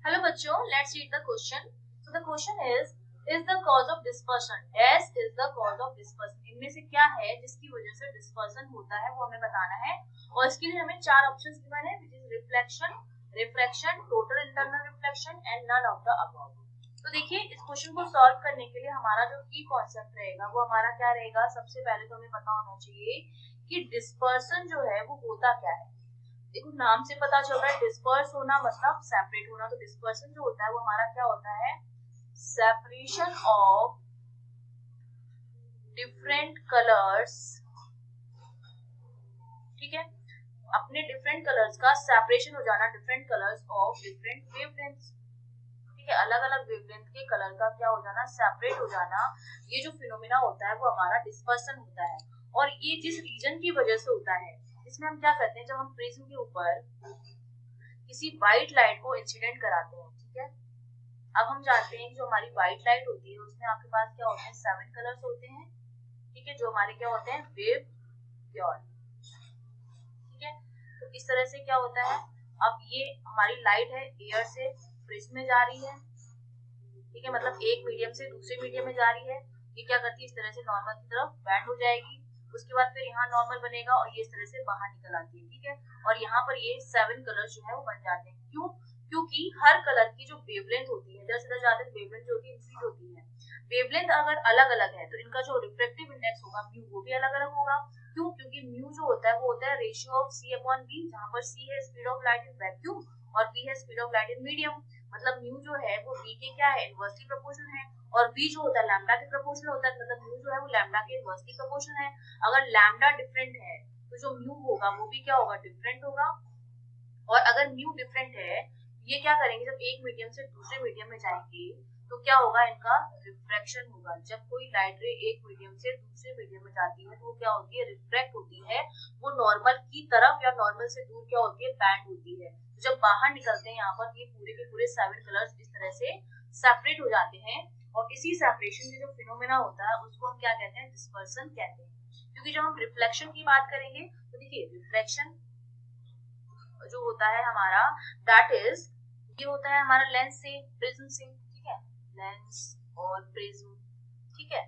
Hello बच्चों, let's read the question. So the question is the cause of dispersion. Dash is the cause of dispersion. इनमें से क्या है जिसकी वजह से डिस्पर्शन होता है वो हमें बताना है. और इसके लिए हमें चार ऑप्शंस गिवन है, which is reflection, refraction, total internal reflection and none of the above. तो देखिए, इस क्वेश्चन को सॉल्व करने के लिए हमारा जो की कॉन्सेप्ट रहेगा वो हमारा क्या रहेगा. सबसे पहले तो हमें पता होना चाहिए कि डिस्पर्शन जो है वो होता क्या है. देखो, नाम से पता चल रहा है डिस्पर्स होना मतलब सेपरेट होना. तो डिस्पर्सन जो होता है वो हमारा क्या होता है, सेपरेशन ऑफ डिफरेंट कलर्स. ठीक है, अपने डिफरेंट कलर्स का सेपरेशन हो जाना, different colours of different wavelengths. ठीक है, अलग अलग वेवलेंथ के कलर का क्या हो जाना, सेपरेट हो जाना. ये जो फिनोमिना होता है वो हमारा डिस्पर्सन होता है. और ये जिस रीजन की वजह से होता है, इसमें हम क्या करते हैं, जब हम प्रिज्म के ऊपर किसी व्हाइट लाइट को इंसिडेंट कराते हैं. ठीक है, अब हम जानते हैं कि जो हमारी व्हाइट लाइट होती है उसमें आपके पास क्या होते हैं, 7 कलर्स होते हैं. ठीक है, जो हमारे क्या होते हैं, वेव प्योर. ठीक है, तो इस तरह से क्या होता है, अब ये हमारी लाइट है एयर से प्रिज्म में जा रही है. ठीक है, मतलब एक मीडियम से दूसरे मीडियम में जा रही है. ये क्या करती है, इस तरह से नॉर्मल की तरफ बैंड हो जाएगी. उसके बाद फिर यहाँ नॉर्मल बनेगा और ये इस तरह से बाहर निकल आती है. ठीक है, और यहाँ पर ये 7 कलर्स जो है वो बन जाते हैं. क्यों? क्योंकि हर कलर की जो वेवलेंथ होती है, जैसे ज्यादा वेवलेंथ जो होती है इंक्रीज होती है. वेवलेंथ अगर अलग अलग है तो इनका जो रिफ्रैक्टिव इंडेक्स होगा म्यू वो भी अलग अलग होगा. क्यों? क्योंकि म्यू जो होता है वो होता है ratio of C upon B, जहाँ पर सी है speed of light in vacuum और बी है speed of light in medium. मतलब म्यू जो है वो बी के क्या है, इनवर्सली प्रोपोर्शनल है. और बी जो होता है लैम्डा के प्रोपोर्शनल होता है. मतलब म्यू जो है वो लैम्डा के इनवर्सली प्रोपोर्शनल है. अगर लैम्डा डिफरेंट है तो जो म्यू होगा वो भी क्या होगा, डिफरेंट होगा. और अगर म्यू डिफरेंट है, ये क्या करेंगे, जब एक मीडियम से दूसरे मीडियम में जाएंगे तो क्या होगा, इनका रिफ्रैक्शन होगा. जब कोई लाइट रे एक मीडियम से दूसरे मीडियम में जाती है तो वो क्या होती है, रिफ्रैक्ट होती है. वो नॉर्मल की तरफ या नॉर्मल से दूर क्या होती है, बैंड होती है. जब बाहर निकलते हैं यहाँ पर ये पूरे के पूरे 7 कलर्स इस तरह से सेपरेट हो जाते हैं. और इसी सेपरेशन के जो फिनोमेना होता है उसको हम क्या कहते हैं, डिस्पर्सन कहते हैं. क्योंकि जब हम रिफ्लेक्शन की बात करेंगे तो देखिए, रिफ्लेक्शन जो होता है हमारा, दैट इज, ये होता है हमारा लेंस से प्रिज्म से. ठीक है, लेंस और प्रिज्म. ठीक है,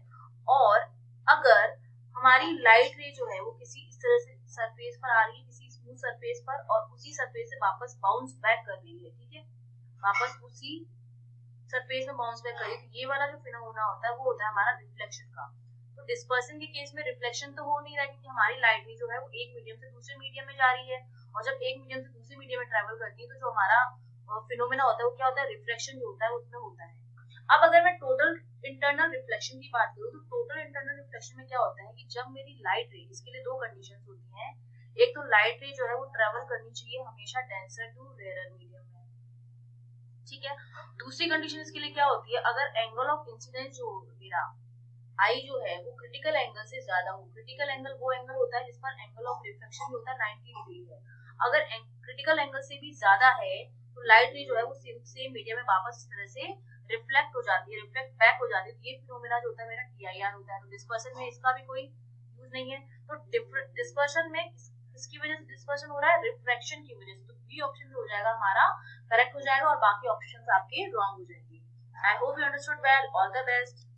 और अगर हमारी लाइट रे जो है वो किसी इस तरह से सरफेस पर आ रही है, किसी स्मूथ सरफेस पर, और उसी सरफेस से वापस बाउंस बैक कर रही है. ठीक है, वापस उसी सरफेस में बाउंस बैक कर रही है, तो ये वाला जो फिनोमेना होता है वो होता है हमारा रिफ्लेक्शन का. तो डिस्पर्सन के केस में रिफ्लेक्शन तो हो नहीं रहा, क्योंकि हमारी लाइट जो है वो एक मीडियम से दूसरे मीडियम में जा रही है. और जब एक मीडियम से दूसरे मीडियम में ट्रेवल करती है तो जो हमारा फिनोमेना होता है वो क्या होता है, रिफ्लेक्शन जो होता है उसमें होता है. अब अगर मैं टोटल इंटरनल रिफ्लेक्शन की बात करूँ तो टोटल इंटरनल रिफ्लेक्शन में क्या होता है कि जब मेरी लाइट रे, इसके लिए दो कंडीशंस होती हैं. एक तो लाइट रे जो है वो ट्रेवल करनी चाहिए हमेशा डेंसर टू रेयर मीडियम में. ठीक है, दूसरी कंडीशन इसके लिए क्या होती है, अगर एंगल ऑफ इंसिडेंस जो मेरा आई जो है वो क्रिटिकल एंगल से ज्यादा हो. क्रिटिकल एंगल वो एंगल होता है जिस पर एंगल ऑफ रिफ्लेक्शन जो होता है 90 डिग्री है. अगर क्रिटिकल एंगल से भी ज्यादा है तो लाइट रे जो है वो सेम मीडियम में वापस इस तरह से रिफ्लेक्ट हो जाती है, रिफ्लेक्ट बैक हो जाती है. ये फिनोमेना जो होता है मेरा टीआईआर होता है. तो डिस्पर्शन में इसका भी कोई यूज नहीं है. तो डिस्पर्शन में किसकी वजह से डिस्पर्शन हो रहा है, रिफ्रैक्शन की वजह से. तो बी ऑप्शन जो हो जाएगा हमारा करेक्ट हो जाएगा और बाकी ऑप्शंस आपके रॉन्ग हो जाएंगे. I hope you understood well. All the best.